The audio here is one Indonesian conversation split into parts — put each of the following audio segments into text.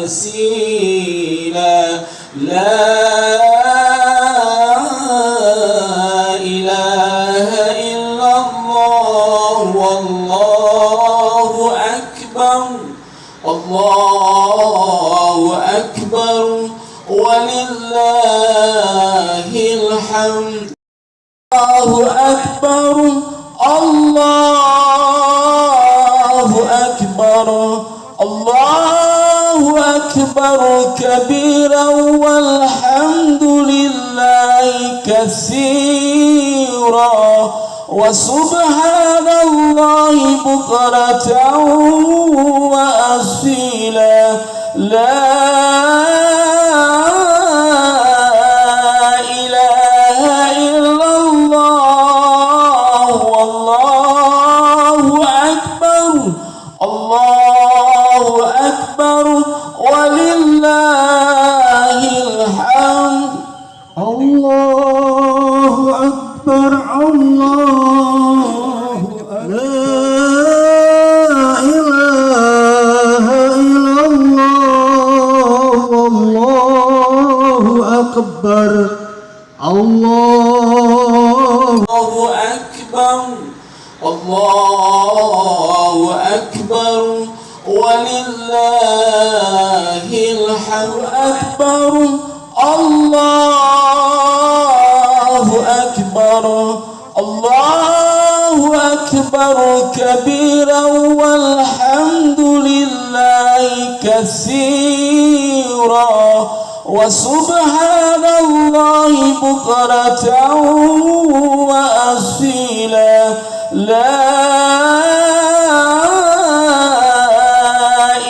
وسيلا لا إله إلا الله والله أكبر الله أكبر ولله الحمد الله أكبر الله أكبر الله أكبر كبيرا والحمد لله كثيرا وسبحان الله بكرة وأصيلا لا الله أكبر ولله الحمد أكبر الله أكبر الله أكبر كبيرا والحمد لله كثيرا وسبحان الله بكرة وأصيلا لا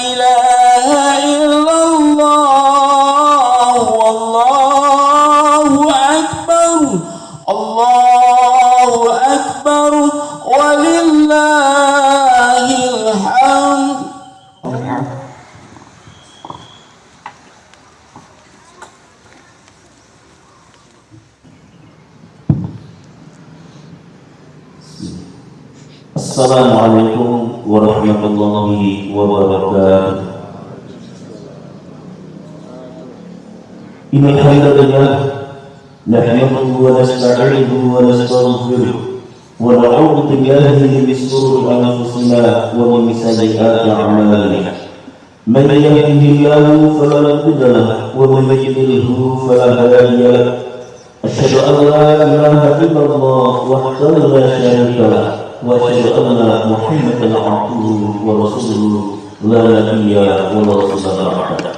إله إلا الله والله أكبر الله أكبر ولله الحمد. Assalamualaikum warahmatullahi wabarakatuh. Innal hamdalillah nahmaduhu wa nasta'inuhu wa nastaghfiruh wa na'udzu billahi min shururi anfusina wa min sayyiati a'malina. Man yahdihillahu fala mudilla lahu wa man yudlilhu fala hadiya lahu. Asyhadu an la ilaha illallah wahdahu la syarika lahu وأشهد أن محمدا عبده ورسوله لا نبي ولا رسول بعده.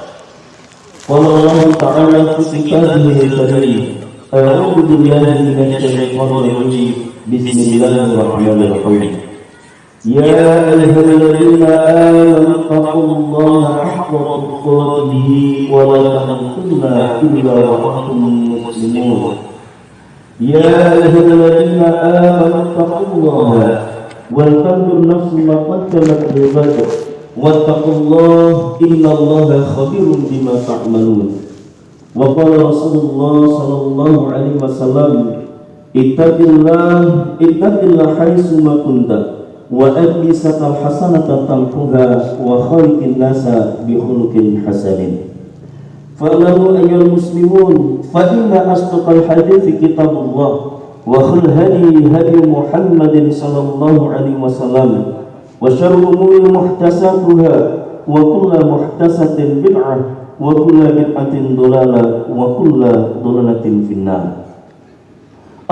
قال الله تعالى في كتابه الكريم أعوذ بالله من الشيطان الرجيم بسم الله الرحمن الرحيم يا أيها الذين آمنوا اتقوا الله حق تقاته ولا تموتن إلا وأنتم مسلمون. يا أيها الذين آمنوا اتقوا الله ولتنظر نفس ما قدمت لغد واتقوا الله إن الله خبير بما تعملون. وقال رسول الله صلى الله عليه وسلم اتق الله حيثما كنت وألبسك الحسنة تمحها وخالق الناس بخلق حسن. فاعلموا أيها المسلمون فإن أصدق الحديث كتاب الله وخير هدي محمد صلى الله عليه وسلم وشر الأمور محدثاتها وكل محدثة بدعة وكل بدعة ضلالة وكل ضلالة في النار.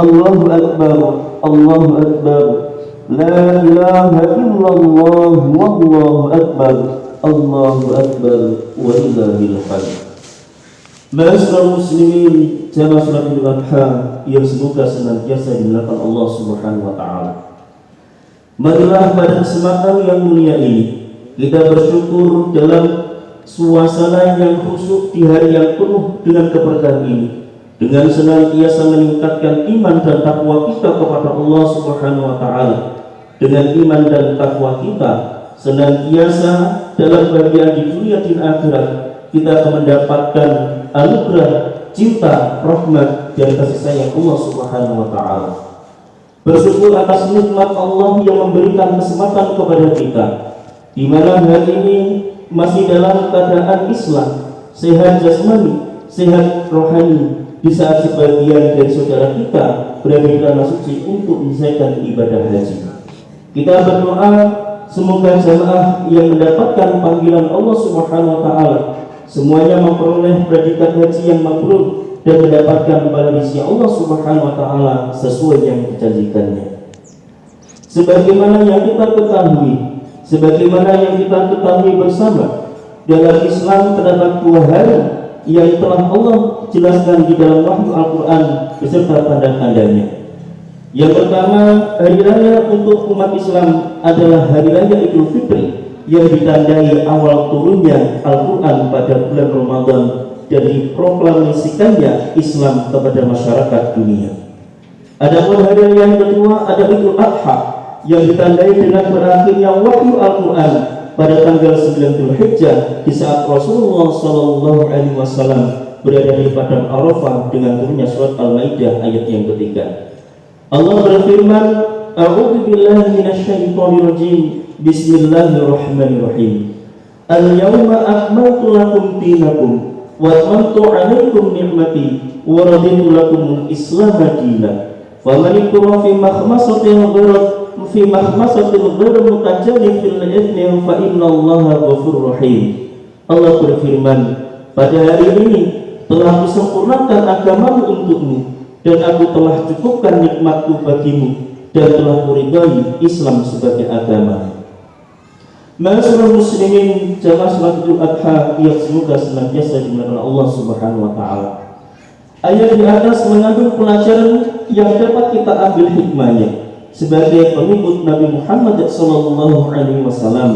الله أكبر الله أكبر لا إله إلا الله والله أكبر الله أكبر ولله الحمد. Ma'asyiral muslimin, jamaah salat Idul Adha yang semoga senantiasa dimuliakan Allah Subhanahu wa taala. Marilah pada kesempatan yang mulia ini kita bersyukur dalam suasana yang khusyuk di hari yang penuh dengan keberkahan ini, dengan senantiasa meningkatkan iman dan takwa kita kepada Allah Subhanahu wa taala. Dengan iman dan takwa kita senantiasa dalam bagian di dunia dan akhirat, kita akan mendapatkan anugerah cinta, rahmat dan kasih sayang Allah Subhanahu wa taala. Bersyukur atas nikmat Allah yang memberikan kesempatan kepada kita, di mana hari ini masih dalam keadaan Islam, sehat jasmani, sehat rohani, di saat sebagian dari saudara kita berada di tanah suci untuk menyelesaikan ibadah haji. Kita berdoa semoga jamaah yang mendapatkan panggilan Allah Subhanahu wa taala semuanya memperoleh predikat haji yang mabrur dan mendapatkan bala di sisi Allah Subhanahu wa taala sesuai yang dijanjikannya. Sebagaimana yang kita ketahui bersama, dalam Islam terdapat 2 hari yang telah Allah jelaskan di dalam wahyu Al-Quran beserta tanda-tandanya. Yang pertama, hari raya untuk umat Islam adalah hari raya Idul Fitri yang ditandai awal turunnya Al-Quran pada bulan Ramadan dan diproklamasikannya Islam kepada masyarakat dunia. Adapun hari yang kedua ada Idul Adha yang ditandai dengan berakhirnya wahyu Al-Quran pada tanggal 9 Dzulhijjah di saat Rasulullah SAW berada di padang Arafah dengan turunnya surat Al-Maidah ayat yang ketiga. Allah berfirman, A'udzu billahi minasyaitonir rajim. Bismillahirrahmanirrahim. Al-yawma akmaltu lakum dinakum wa atmamtu 'alaikum ni'mati wa raditu lakumul Islam dinan. Faman yakfur fi makhmasatin ghairu mutajallin fil ithmi fa innallaha ghafurur rahim. Allah berfirman, pada hari ini telah kusempurnakan agamamu untukmu dan aku telah cukupkan nikmatku bagimu dan telah kuridai Islam sebagai agama. Ma'asyiral muslimin, jamaah salat Idul Adha yang semoga senantiasa dimuliakan Allah Subhanahu wa taala. Ayat di atas mengandung pelajaran yang dapat kita ambil hikmahnya sebagai pengikut Nabi Muhammad SAW.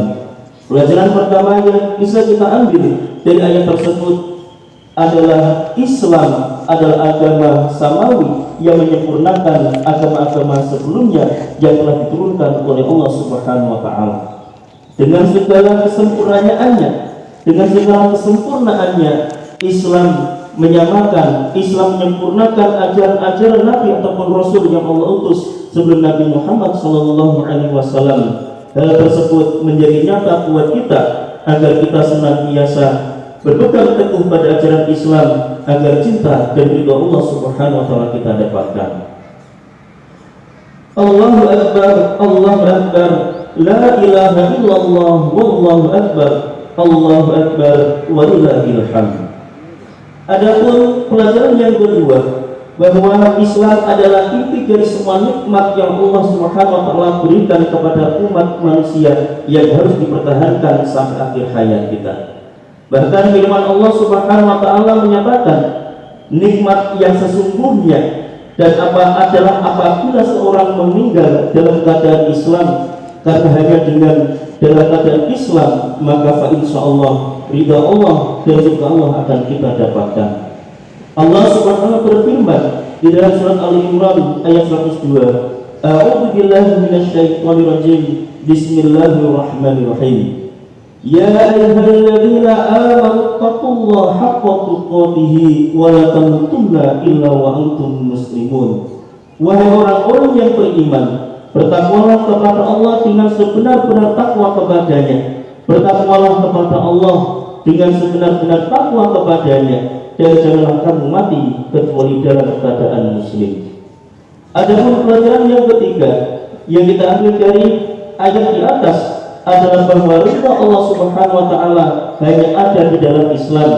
Pelajaran pertama yang bisa kita ambil dari ayat tersebut adalah Islam adalah agama samawi yang menyempurnakan agama-agama sebelumnya yang telah diturunkan oleh Allah Subhanahu wa taala. Dengan segala kesempurnaannya, Islam menyamakan, Islam menyempurnakan ajaran-ajaran Nabi ataupun Rasul yang Allah utus sebelum Nabi Muhammad SAW. Hal tersebut menjadi nyata buat kita agar kita senantiasa berpegang teguh pada ajaran Islam agar cinta dan ridha Allah Subhanahu wa taala kita dapatkan. Allahu Akbar, Allahu Akbar, la ilaha illallah, wallahu akbar, Allahu akbar, walillahil hamd. Adapun pelajaran yang kedua, bahwa Islam adalah inti dari semua nikmat yang Allah Subhanahu wa taala berikan kepada umat manusia yang harus dipertahankan sampai akhir hayat kita. Bahkan firman Allah Subhanahu wa taala menyatakan nikmat yang sesungguhnya dan adalah apabila seorang meninggal dalam keadaan Islam, karena hanya dengan dalam keadaan Islam maka fa insyaallah ridha Allah dan juga Allah akan kita dapatkan. Allah Subhanahu wa taala berfirman di dalam surat Ali Imran ayat 102, A'udzu billahi minasyaitonir rajim. Bismillahirrahmanirrahim. Ya ayyuhalladzina amanu taqullaha haqqa tuqatih wa la tamutunna illa wa antum muslimun. Wahai orang-orang yang beriman, bertakwalah kepada Allah dengan sebenar-benar takwa kepadanya. Bertakwalah kepada Allah dengan sebenar-benar takwa kepadanya, dan janganlah kamu mati kecuali dalam keadaan muslim. Adapun pelajaran yang ketiga yang kita ambil dari ayat di atas adalah bahwa ridha Allah Subhanahu wa taala hanya ada di dalam Islam.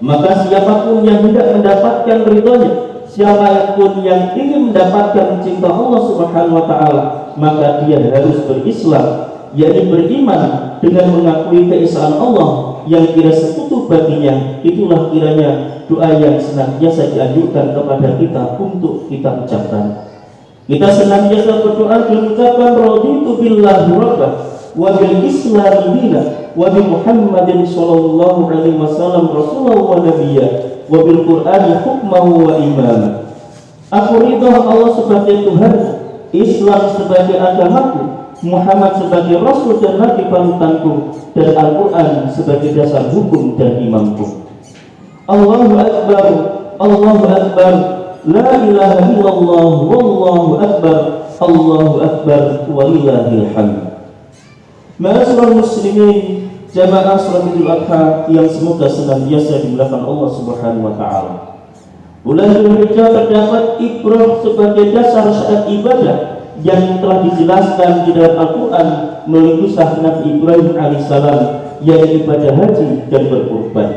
Maka siapapun yang hendak mendapatkan ridhonya, siapapun yang ingin mendapatkan cinta Allah Subhanahu wa taala, maka dia harus berislam, yakni beriman dengan mengakui keesaan Allah yang kira sekutu baginya. Itulah kiranya doa yang senantiasa dianjurkan kepada kita untuk kita ucapkan. Kita senantiasa berdoa dengan ucapan raditu billahi rabban wa bil islam dinan wa bi Muhammadin sallallahu alaihi wasallam rasulullah wa nabiyya wa bil Qur'ani hukman wa imama. Aku ridha Allah sebagai Tuhan, Islam sebagai agamaku, Muhammad sebagai Rasul dan Nabi panutanku, dan Al-Quran sebagai dasar hukum dan imamku. Allahu Akbar, Allahu Akbar, la ilaha illallah, wallahu akbar, Allahu akbar, walillahil hamd. Ma'asyiral muslimin, jamaah salat Idul Adha yang semoga senantiasa dimuliakan Allah Subhanahu wa taala. Bulan Dzulhijjah terdapat ibrah sebagai dasar syariat ibadah yang telah dijelaskan di dalam Al-Quran melalui kisah Nabi Ibrahim alaihissalam, yaitu ibadah haji dan berkurban.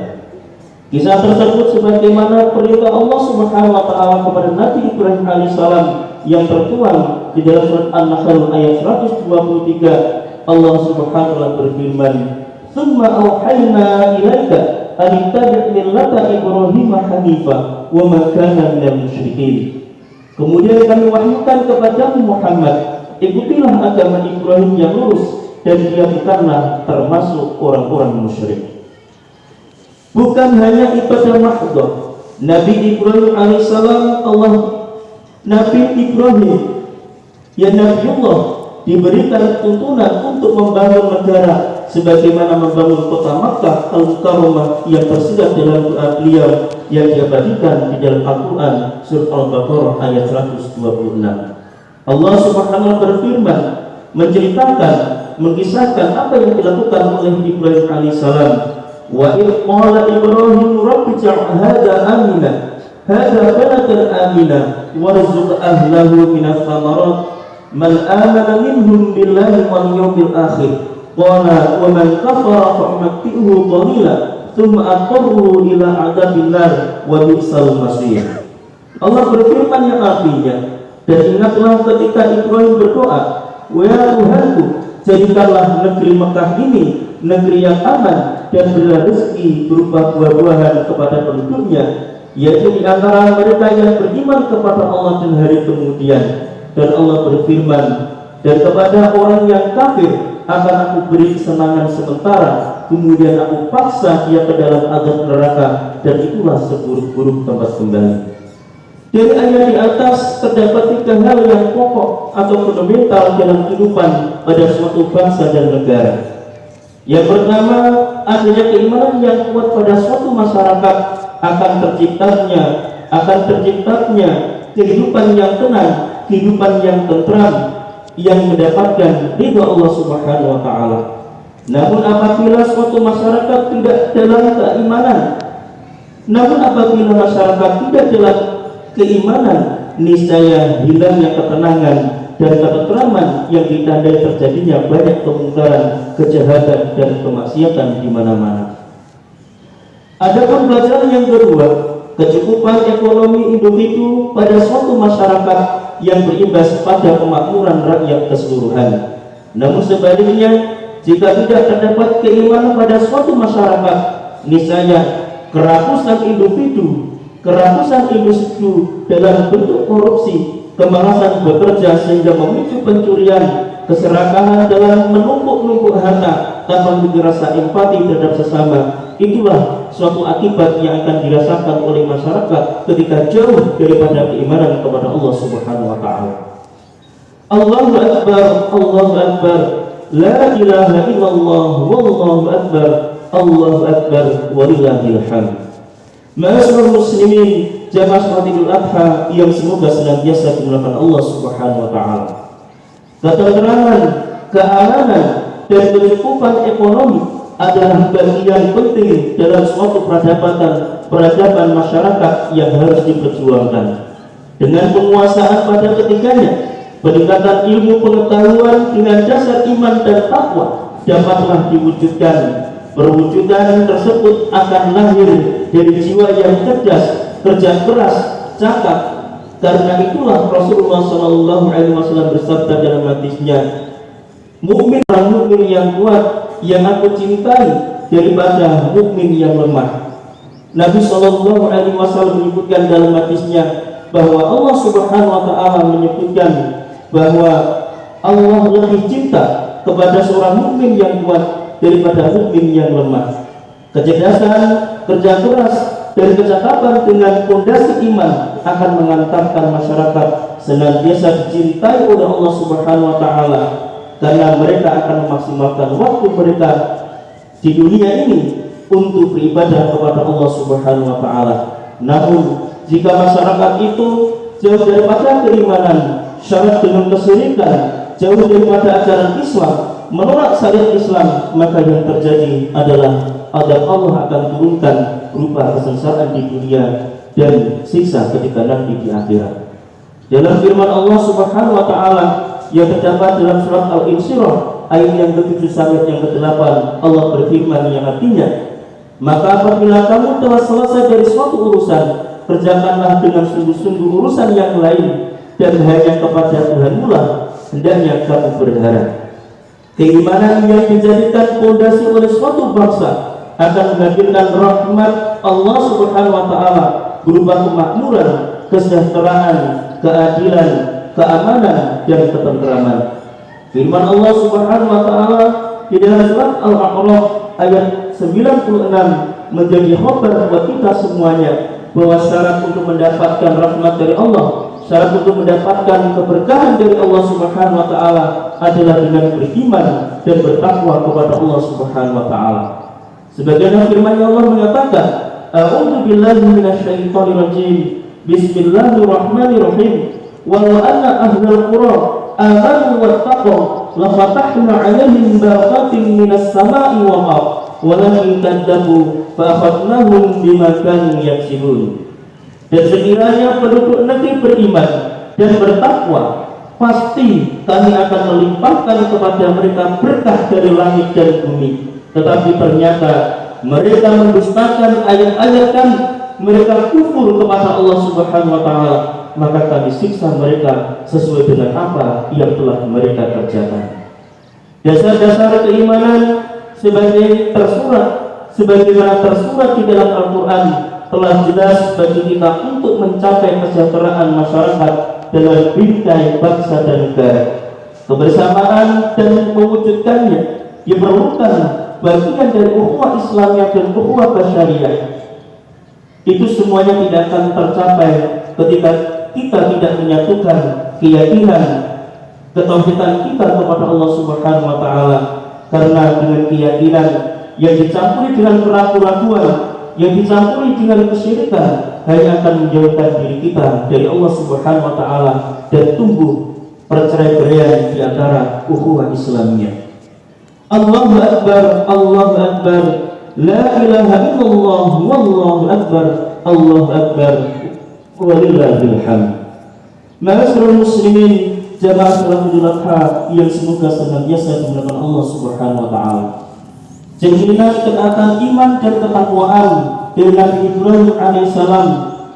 Kisah tersebut sebagaimana perintah Allah Subhanahu wa taala kepada Nabi Ibrahim alaihissalam yang tertuang di dalam surat An-Nahl ayat 123. Allah Subhanahu wa taala berfirman, "Tsumma auhayna ilaika an ittabi' millata Ibrahim hanifa wa ma kana minal musyrikin." Kemudian kami wahyukan kepadamu Muhammad, ikutilah agama Ibrahim yang lurus dan dia bukanlah termasuk orang-orang musyrik. Bukan hanya ibadah mahdhah, Nabi Ibrahim alaihissalam Nabi Ibrahim ya Nabiullah diberikan tuntunan untuk membangun negara sebagaimana membangun kota Makkah Al-Mukarramah yang tersirat dalam doa beliau yang diabadikan di dalam Al-Quran surat Al-Baqarah ayat 126. Allah Subhanahu wa taala berfirman menceritakan, mengisahkan apa yang dilakukan oleh Ibrahim alaihissalam. Wa idh qala Ibrahim rabbi ij'al hadza amina hadza baladan amina warzuq ahlahu minats thamarat man amana minhum billahi wal yawmil akhir qala wa man kafara fa'matti'uhu qalila thumma aqarruhu ila 'adzabil nar wa bi'sal masir. Allah berfirman yang artinya, dan ingatlah ketika Ibrahim berdoa, "Ya Tuhanku, jadikanlah negeri Mekah ini negeri yang aman dan berilah rezeki berupa buah-buahan kepada penduduknya, yaitu di antara mereka yang beriman kepada Allah dan hari kemudian." Dan Allah berfirman, "Dan kepada orang yang kafir akan aku beri kesenangan sementara, kemudian aku paksa dia ke dalam azab neraka, dan itulah seburuk-buruk tempat kembali." Dari ayat di atas terdapat 3 hal yang pokok atau fundamental dalam kehidupan pada suatu bangsa dan negara. Yang pertama, adanya keimanan yang kuat pada suatu masyarakat akan terciptanya kehidupan yang tenang, kehidupan yang tentram, yang mendapatkan ridha Allah Subhanahu wa taala. Namun apabila suatu masyarakat tidak dalam keimanan, niscaya hilangnya ketenangan dan ketentraman yang ditandai terjadinya banyak kemungkaran, kejahatan dan kemaksiatan di mana-mana. Adapun pelajaran yang kedua, kecukupan ekonomi individu pada suatu masyarakat yang berimbas pada kemakmuran rakyat keseluruhan. Namun sebaliknya, jika tidak terdapat keimanan pada suatu masyarakat, niscaya kerakusan individu dalam bentuk korupsi, kemalasan bekerja sehingga memicu pencurian, keserakahan dalam menumpuk-numpuk harta tanpa memiliki rasa empati terhadap sesama, itulah suatu akibat yang akan dirasakan oleh masyarakat ketika jauh daripada keimanan kepada Allah Subhanahu wa taala. Allahu akbar, Allahu akbar, la ilaha illallah, wallahu akbar, Allahu akbar, walillahil hamd. Ma'asyiral muslimin, jamaah salat Idul Adha yang semoga senantiasa dimuliakan Allah Subhanahu wa taala. Ketentraman, keamanan dan kecukupan ekonomi adalah bagian penting dalam suatu peradaban masyarakat yang harus diperjuangkan. Dengan penguasaan pada ketiganya, peningkatan ilmu pengetahuan dengan dasar iman dan takwa dapatlah diwujudkan. Perwujudan tersebut akan lahir dari jiwa yang cerdas, kerja keras, cakap. Karena itulah Rasulullah SAW bersabda dalam hadisnya, "Mukmin orang mukmin yang kuat yang aku cintai daripada mukmin yang lemah." Nabi SAW menyebutkan dalam hadisnya bahwa Allah Subhanahu wa taala menyebutkan bahwa Allah lebih cinta kepada seorang mukmin yang kuat daripada mukmin yang lemah. Kecerdasan, kerja keras, dan kecakapan dengan fondasi iman akan mengantarkan masyarakat senantiasa dicintai oleh Allah Subhanahu wa taala, karena mereka akan memaksimalkan waktu mereka di dunia ini untuk beribadah kepada Allah Subhanahu wa taala. Namun jika masyarakat itu jauh daripada keimanan, syarat dengan kesyirikan, jauh daripada ajaran Islam, menolak syariat Islam, maka yang terjadi adalah azab Allah akan turunkan berupa kesengsaraan di dunia dan siksa ketika nanti di akhirat. Dalam firman Allah Subhanahu wa taala yang terdapat dalam surat Al-Insyirah ayat yang ke-7 sampai yang ke-8, Allah berfirman yang artinya, maka apabila kamu telah selesai dari suatu urusan, kerjakanlah dengan sungguh-sungguh urusan yang lain, dan hanya kepada Tuhanmu lah hendaknya kamu berharap. Keimanan yang dijadikan fondasi oleh suatu bangsa akan menghadirkan rahmat Allah Subhanahu wa taala berupa kemakmuran, kesejahteraan, keadilan, keamanan, dan ketentraman. Firman Allah Subhanahu wa taala di dalam surat Al-A'raf ayat 96 menjadi khabar buat kita semuanya bahwa syarat untuk mendapatkan rahmat dari Allah, syarat untuk mendapatkan keberkahan dari Allah Subhanahu wa taala adalah dengan beriman dan bertakwa kepada Allah Subhanahu wa taala. Sebagaimana firman Allah mengatakan, a'udzu billahi minasyaitonir rajim. Bismillahirrahmanirrahim. Walau anna ahlal qura amanu wattaqaw la fatahna 'alaihim barakatin minas sama'i wal ardh walakin kadzabu fa akhadnahum bima kanu yaksibun. Dan sekiranya penduduk negeri beriman dan bertakwa, pasti kami akan melimpahkan kepada mereka berkah dari langit dan bumi. Tetapi ternyata mereka mendustakan ayat-ayat kami, mereka kufur kepada Allah Subhanahu wa taala, maka kami siksa mereka sesuai dengan apa yang telah mereka kerjakan. Dasar-dasar keimanan sebagaimana tersurat di dalam Al-Quran telah jelas bagi kita untuk mencapai kesejahteraan masyarakat dalam bingkai bangsa dan negara. Kebersamaan dan mewujudkannya diperlukan bagian dari ukhuwah Islamiyah dan ukhuwah basyariyah. Itu semuanya tidak akan tercapai ketika kita tidak menyatukan keyakinan ketauhidan kita kepada Allah Subhanahu wa taala. Karena dengan keyakinan yang dicampuri dengan keraguan-keraguan, yang dicampuri dengan kesyirikan, hanya akan menjauhkan diri kita dari Allah Subhanahu wa taala dan tumbuh perceraian di antara ukhuwah Islamiyah. Allahu Akbar, Allahu Akbar, la ilaha illallah, wallahu akbar, Allahu Akbar, walillahil hamd. Ma'asyiral muslimin, jamaah salat Idul Adha yang semoga senantiasa dimuliakan Allah Subhanahu wa taala. Jaminan ketaatan iman dan ketakwaan dari Nabi Ibrahim alaihissalam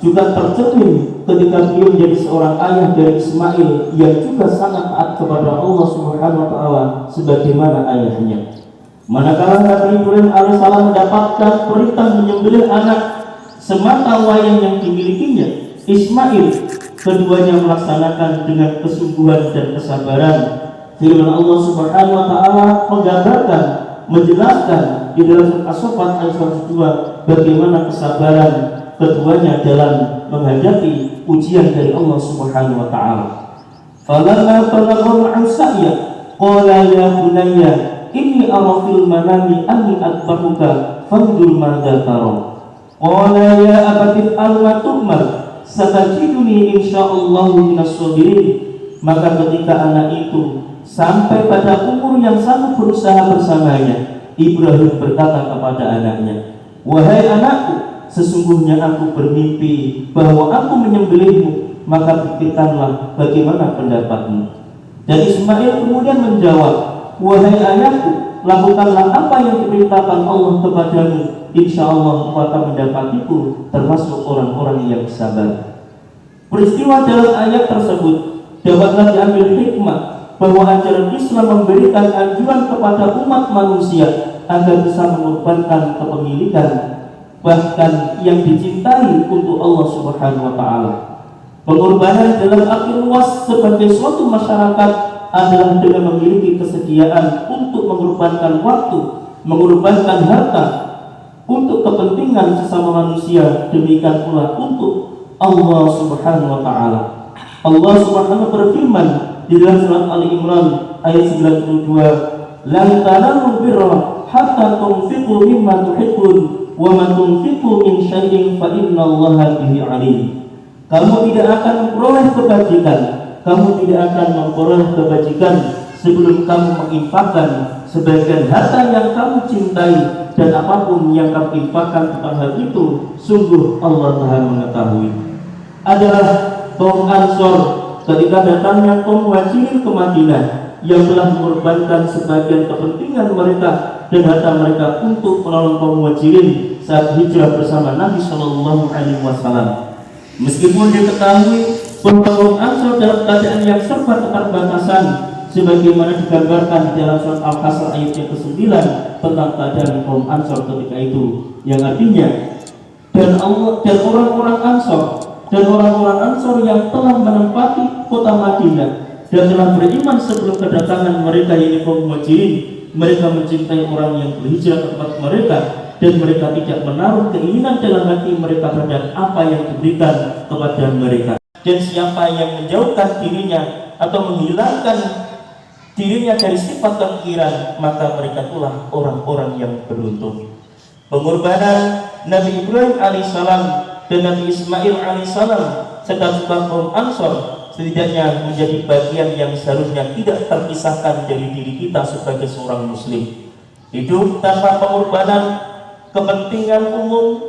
juga tercermin ketika beliau menjadi seorang ayah dari Ismail yang juga sangat taat kepada Allah Subhanahu wa taala sebagaimana ayahnya. Manakala Nabi Ibrahim alaihissalam mendapatkan perintah menyembelih anak semata wayang yang dimilikinya, Ismail, keduanya melaksanakan dengan kesungguhan dan kesabaran. Firman Allah Subhanahu wa taala menggambarkan, menjelaskan di dalam As-Saffat ayat 102 bagaimana kesabaran keduanya dalam menghadapi ujian dari Allah Subhanahu wa taala. Falamma balagha ma'asya qala ya bunayya inni ara fil manami anni adbahuka fanzur madza tara. Qala ya abati al-ma tu'mar satajiduni insyaallahu minas sabirin. Maka ketika anak itu sampai pada umur yang sangat berusaha bersamanya, Ibrahim berkata kepada anaknya, wahai anakku, sesungguhnya aku bermimpi bahwa aku menyembelihmu, maka pikirkanlah bagaimana pendapatmu. Dan Ismail kemudian menjawab, wahai ayahku, lakukanlah apa yang diperintahkan Allah kepadamu, insya Allah engkau akan mendapatiku termasuk orang-orang yang sabar. Peristiwa dalam ayat tersebut dapatlah diambil hikmah bahwa ajaran Islam memberikan anjuran kepada umat manusia agar bisa mengorbankan kepemilikan bahkan yang dicintai untuk Allah Subhanahu wa taala. Pengorbanan dalam arti luas sebagai suatu masyarakat adalah dengan memiliki kesediaan untuk mengorbankan waktu, mengorbankan harta untuk kepentingan sesama manusia, demikian pula untuk Allah Subhanahu wa taala. Allah Subhanahu berfirman di dalam surat Ali Imran ayat 92, "Lan tanalul birra hatta tunfiqu mimma tuhibbun wa ma tunfiqu min syai'in fa innallaha bihi 'alim." Kamu tidak akan memperoleh kebajikan, sebelum kamu menginfakkan sebagian harta yang kamu cintai, dan apapun yang kamu infakkan tentang hal itu, sungguh Allah Taala mengetahui. Adalah kaum Ansor ketika datangnya kaum Muhajirin ke Madinah yang telah mengorbankan sebagian kepentingan mereka dan harta mereka untuk menolong kaum Muhajirin saat hijrah bersama Nabi Shallallahu Alaihi Wasallam. Meskipun diketahui bahwa kaum Ansor dalam keadaan yang serba keterbatasan, sebagaimana digambarkan di dalam surat Al-Hasr ayat yang ke-9 tentang keadaan kaum Ansor ketika itu, yang artinya dan orang-orang Ansor yang telah menempati kota Madinah dan telah beriman sebelum kedatangan mereka, yaitu kaum Muhajirin, mereka mencintai orang yang berhijrah ke tempat mereka, dan mereka tidak menaruh keinginan dalam hati mereka terhadap apa yang diberikan kepada mereka. Dan siapa yang menjauhkan dirinya atau menghilangkan dirinya dari sifat kekiran, maka mereka itulah orang-orang yang beruntung. Pengorbanan Nabi Ibrahim alaihissalam dan Nabi Ismail alaihissalam serta juga kaum Ansor setidaknya menjadi bagian yang seharusnya tidak terpisahkan dari diri kita sebagai seorang muslim. Hidup tanpa pengorbanan kepentingan umum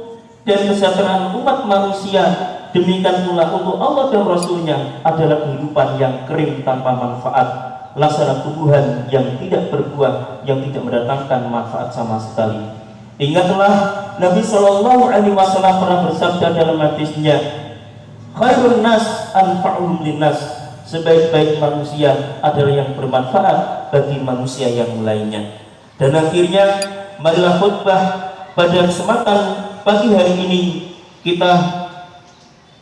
dan kesejahteraan umat manusia, demikian pula untuk Allah dan Rasulnya, adalah kehidupan yang kering tanpa manfaat, laksana tumbuhan yang tidak berbuah, yang tidak mendatangkan manfaat sama sekali. Ingatlah Nabi Shallallahu Alaihi Wasallam pernah bersabda dalam hadisnya, khairun nas anfa'uhum linnas, sebaik-baik manusia adalah yang bermanfaat bagi manusia yang lainnya. Dan akhirnya marilah khutbah pada kesempatan pagi hari ini kita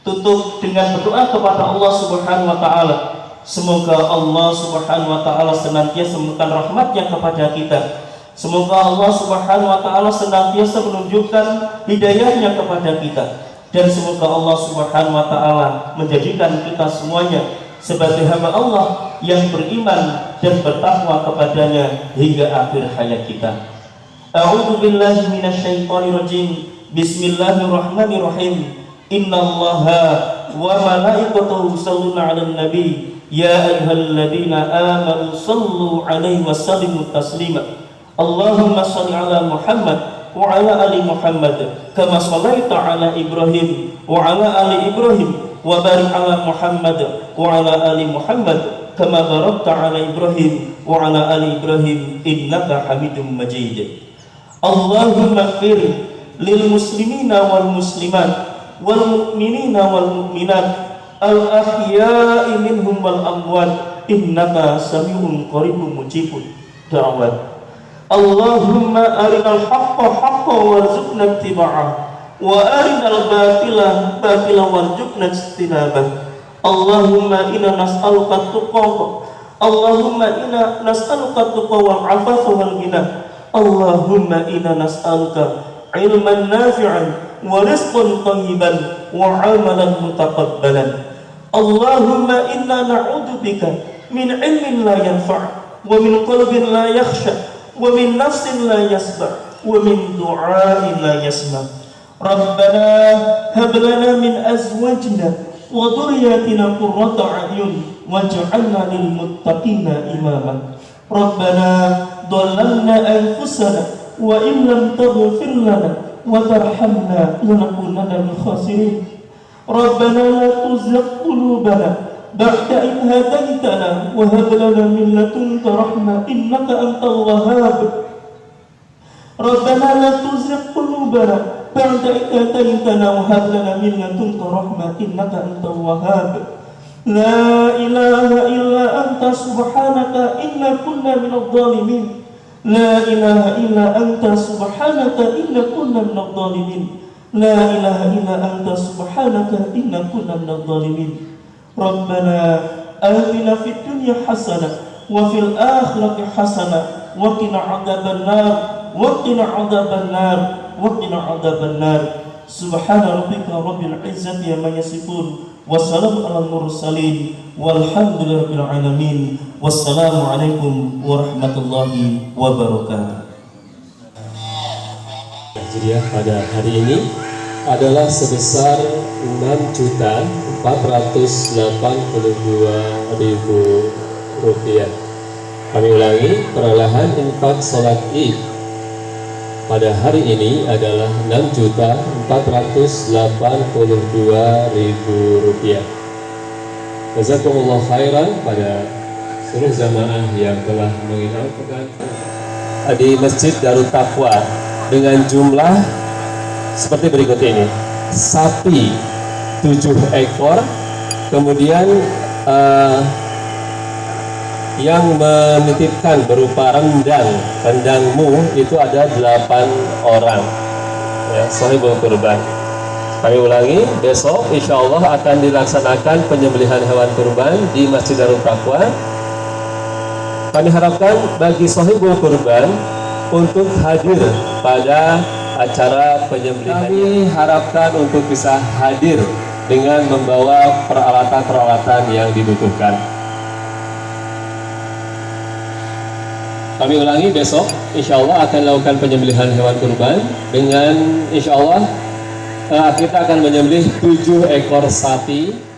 tutup dengan berdoa kepada Allah Subhanahu wa taala. Semoga Allah Subhanahu wa taala senantiasa memberikan rahmat-Nya kepada kita. Semoga Allah Subhanahu wa taala senantiasa menunjukkan hidayah-Nya kepada kita, dan semoga Allah Subhanahu wa taala menjadikan kita semuanya sebagai hamba Allah yang beriman dan bertakwa kepadanya hingga akhir hayat kita. A'udzu billahi minasyaitonir rajim. Bismillahirrahmanirrahim. Innallaha wa malaikatahu yusholluna 'alan nabi ya ayyuhalladzina amanu shallu 'alaihi wa sallimu taslima. Allahumma shalli 'ala Muhammad wa 'ala ali Muhammad kama shallaita 'ala Ibrahim wa 'ala ali Ibrahim wa barik 'ala Muhammad wa 'ala ali Muhammad kama barakta 'ala Ibrahim wa 'ala ali Ibrahim innaka Hamidum Majid. Allahumma ighfir lil muslimina wal muslimat wal mu'minina wal mu'minat al ahya'i minhum wal amwat innaka sami'un qaribun mujibud da'wat. Allahumma arinal haqqa haqqan warzuqna ittiba'ah wa arinal batila batila warzuqna ijtinabah. Allahumma inna nas'aluka tuqa Allahumma inna nas'aluka tuqa wal 'afafa wal ghina. Allahumma inna nas'aluka ilman nafi'an wa rizqan thayyiban wa 'amalan mutaqabbalan. Allahumma inna na'udzubika min ilmin la yanfa' wa min qalbin la yakhsha wa min nafsin la yasba' wa min du'ain la yasma'. Rabbana hab lana min azwajina wa dhurriyyatina qurrata a'yun waj'alna lil muttaqina imama. Rabbana dhalamna anfusana wa in lam taghfir lana wa tarhamna lanakunanna minal khasirin. Rabbana la tuzigh qulubana ba'da idh hadaytana wa hab lana min ladunka rahmah innaka antal wahhab. Rabbana la tuzigh qulubana ba'da idh hadaytana wa hab lana min ladunka rahmah innaka antal wahhab. La ilaha illa anta subhanaka inna kunna minadh dhalimin. La ilaha illa anta subhanaka inna kunna minadh dhalimin. La ilaha illa anta subhanaka inna kunna minadh dhalimin. Rabbana atina fid dunya hasanah wa fil akhirati hasanah wa qina adzabannar wa qina adzabannar wa qina adzabannar. Subhana rabbika rabbil izzati amma yasifun wa salamun alal mursalin walhamdulillahi rabbil alamin. Wassalamu alaikum warahmatullahi wabarakatuh. Hadiah pada hari ini adalah sebesar 6.482.000 rupiah. Kami ulangi, perolehan infak sholat Id pada hari ini adalah Rp6.482.000. Jazakumullah khairan pada seluruh jamaah yang telah menginfakkan di Masjid Darut Taqwa dengan jumlah seperti berikut ini: sapi 7 ekor, kemudian yang menitipkan berupa rendangmu itu ada 8 orang ya, shahibul kurban. Kami ulangi, besok insya Allah akan dilaksanakan penyembelihan hewan kurban di Masjid Darut Taqwa. Kami harapkan bagi shahibul kurban untuk hadir pada acara penyembelihan. Kami harapkan untuk bisa hadir dengan membawa peralatan-peralatan yang dibutuhkan. Kami ulangi, besok insya Allah akan lakukan penyembelihan hewan kurban dengan insya Allah kita akan menyembelih 7 ekor sapi.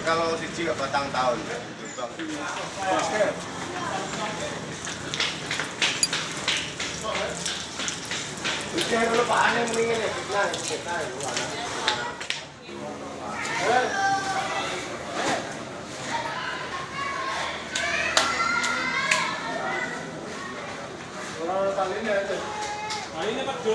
Kalau siji batang tahun ya. Kalau Pak Ane mendingin ya, fitnah itu mana? Kalau tali ini aja. Ini Pak 2.